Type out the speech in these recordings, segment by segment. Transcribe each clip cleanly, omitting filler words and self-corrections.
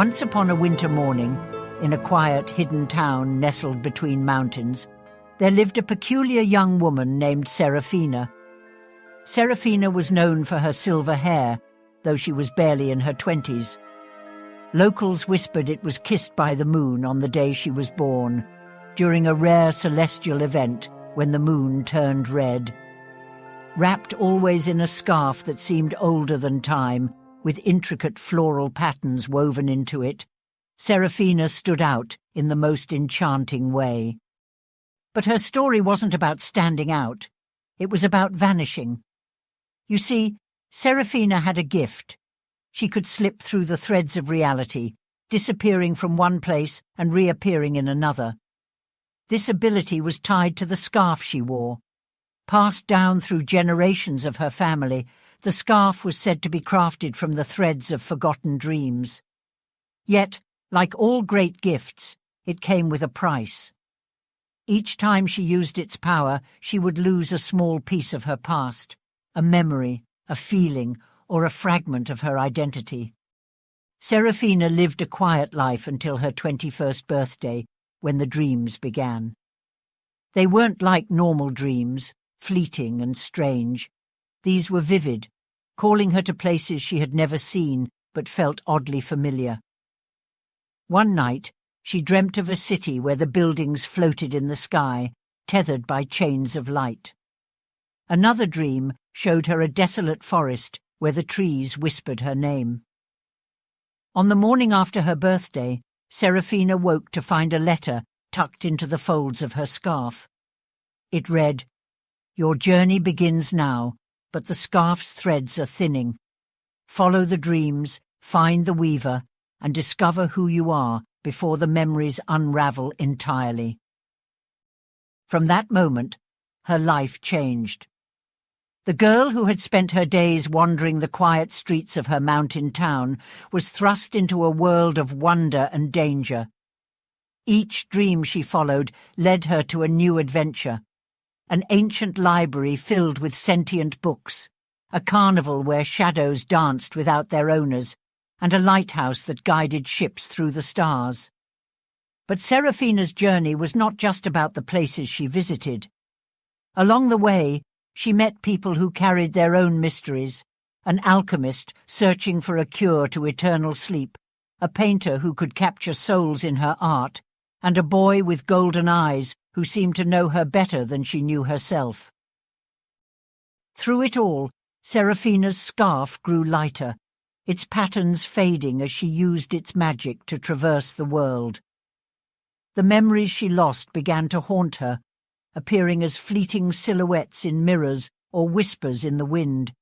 Once upon a winter morning, in a quiet, hidden town nestled between mountains, there lived a peculiar young woman named Seraphina. Seraphina was known for her silver hair, though she was barely in her 20s. Locals whispered it was kissed by the moon on the day she was born, during a rare celestial event when the moon turned red. Wrapped always in a scarf that seemed older than time, with intricate floral patterns woven into it, Seraphina stood out in the most enchanting way. But her story wasn't about standing out. It was about vanishing. You see, Seraphina had a gift. She could slip through the threads of reality, disappearing from one place and reappearing in another. This ability was tied to the scarf she wore. Passed down through generations of her family, the scarf was said to be crafted from the threads of forgotten dreams. Yet, like all great gifts, it came with a price. Each time she used its power, she would lose a small piece of her past, a memory, a feeling, or a fragment of her identity. Seraphina lived a quiet life until her 21st birthday, when the dreams began. They weren't like normal dreams, fleeting and strange. These were vivid, calling her to places she had never seen but felt oddly familiar. One night, she dreamt of a city where the buildings floated in the sky, tethered by chains of light. Another dream showed her a desolate forest where the trees whispered her name. On the morning after her birthday, Seraphina woke to find a letter tucked into the folds of her scarf. It read, "Your journey begins now, but the scarf's threads are thinning. Follow the dreams, find the weaver, and discover who you are before the memories unravel entirely." From that moment, her life changed. The girl who had spent her days wandering the quiet streets of her mountain town was thrust into a world of wonder and danger. Each dream she followed led her to a new adventure. An ancient library filled with sentient books, a carnival where shadows danced without their owners, and a lighthouse that guided ships through the stars. But Seraphina's journey was not just about the places she visited. Along the way, she met people who carried their own mysteries, an alchemist searching for a cure to eternal sleep, a painter who could capture souls in her art, and a boy with golden eyes who seemed to know her better than she knew herself. Through it all, Seraphina's scarf grew lighter, its patterns fading as she used its magic to traverse the world. The memories she lost began to haunt her, appearing as fleeting silhouettes in mirrors or whispers in the wind.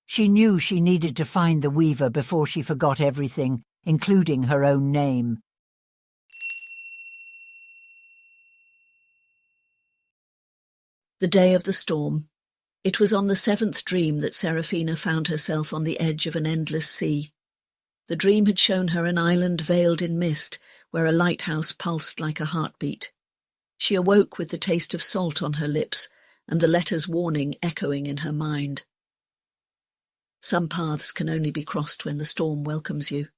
She knew she needed to find the weaver before she forgot everything, including her own name. The day of the storm. It was on the 7th dream that Seraphina found herself on the edge of an endless sea. The dream had shown her an island veiled in mist, where a lighthouse pulsed like a heartbeat. She awoke with the taste of salt on her lips and the letter's warning echoing in her mind. Some paths can only be crossed when the storm welcomes you.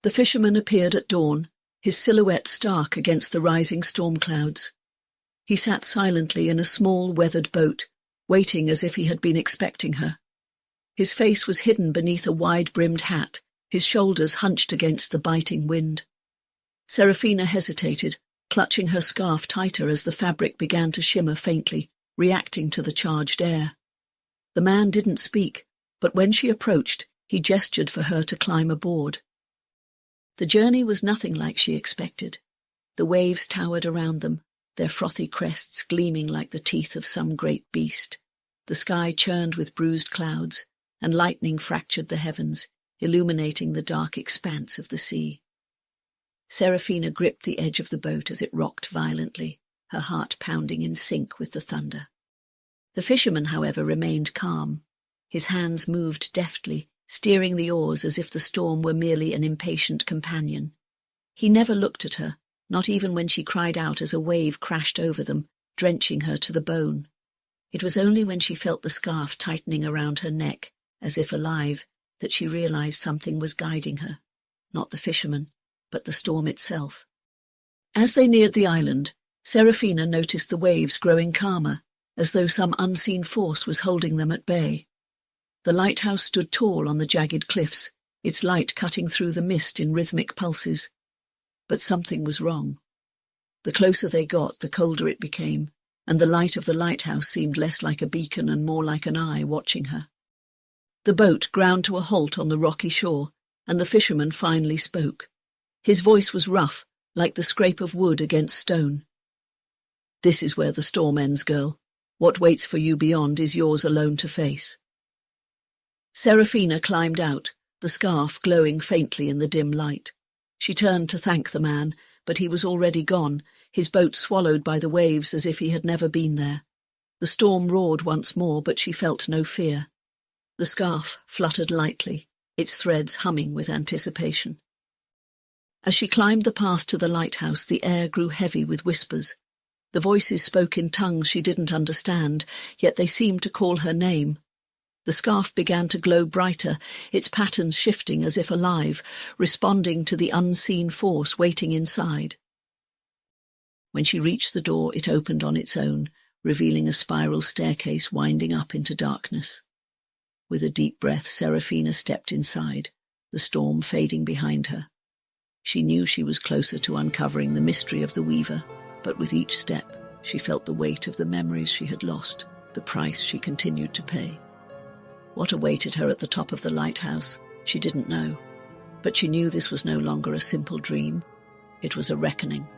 The fisherman appeared at dawn, his silhouette stark against the rising storm clouds. He sat silently in a small, weathered boat, waiting as if he had been expecting her. His face was hidden beneath a wide-brimmed hat, his shoulders hunched against the biting wind. Seraphina hesitated, clutching her scarf tighter as the fabric began to shimmer faintly, reacting to the charged air. The man didn't speak, but when she approached, he gestured for her to climb aboard. The journey was nothing like she expected. The waves towered around them, their frothy crests gleaming like the teeth of some great beast. The sky churned with bruised clouds, and lightning fractured the heavens, illuminating the dark expanse of the sea. Seraphina gripped the edge of the boat as it rocked violently, her heart pounding in sync with the thunder. The fisherman, however, remained calm. His hands moved deftly, steering the oars as if the storm were merely an impatient companion. He never looked at her, not even when she cried out as a wave crashed over them, drenching her to the bone. It was only when she felt the scarf tightening around her neck, as if alive, that she realized something was guiding her. not the fisherman, but the storm itself. As they neared the island, Seraphina noticed the waves growing calmer, as though some unseen force was holding them at bay. The lighthouse stood tall on the jagged cliffs, its light cutting through the mist in rhythmic pulses. But something was wrong. The closer they got, the colder it became, and the light of the lighthouse seemed less like a beacon and more like an eye watching her. The boat ground to a halt on the rocky shore, and the fisherman finally spoke. His voice was rough, like the scrape of wood against stone. "This is where the storm ends, girl. What waits for you beyond is yours alone to face." Seraphina climbed out, the scarf glowing faintly in the dim light. She turned to thank the man, but he was already gone, his boat swallowed by the waves as if he had never been there. The storm roared once more, but she felt no fear. The scarf fluttered lightly, its threads humming with anticipation. As she climbed the path to the lighthouse, the air grew heavy with whispers. The voices spoke in tongues she didn't understand, yet they seemed to call her name. The scarf began to glow brighter, its patterns shifting as if alive, responding to the unseen force waiting inside. When she reached the door, it opened on its own, revealing a spiral staircase winding up into darkness. With a deep breath, Seraphina stepped inside, the storm fading behind her. She knew she was closer to uncovering the mystery of the weaver, but with each step, she felt the weight of the memories she had lost, the price she continued to pay. What awaited her at the top of the lighthouse, she didn't know, but she knew this was no longer a simple dream. It was a reckoning.